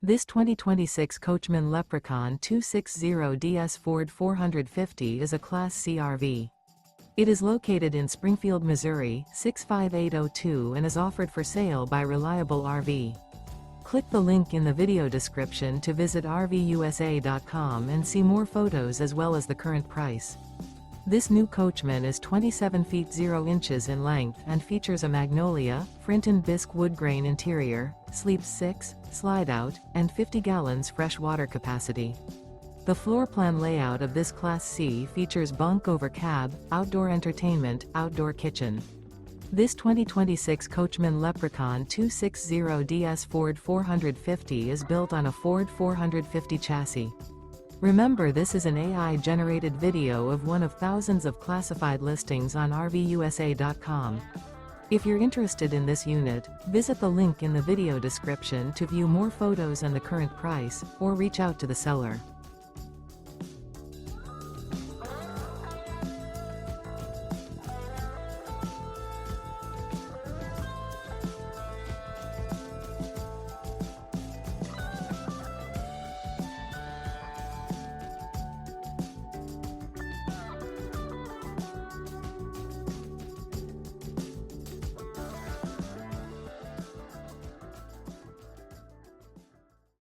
This 2026 Coachmen Leprechaun 260DS Ford 450 is a Class C RV. It is located in Springfield, Missouri, 65802 and is offered for sale by Reliable RV. Click the link in the video description to visit RVUSA.com and see more photos as well as the current price. This new Coachmen is 27 feet 0 inches in length and features a Magnolia, Frinton Bisque Woodgrain interior, sleeps 6, Slideout, and 50 gallons fresh water capacity. The floor plan layout of this Class C features bunk over cab, outdoor entertainment, outdoor kitchen. This 2026 Coachmen Leprechaun 260DS Ford 450 is built on a Ford 450 chassis. Remember, this is an AI-generated video of one of thousands of classified listings on RVUSA.com. If you're interested in this unit, visit the link in the video description to view more photos and the current price, or reach out to the seller.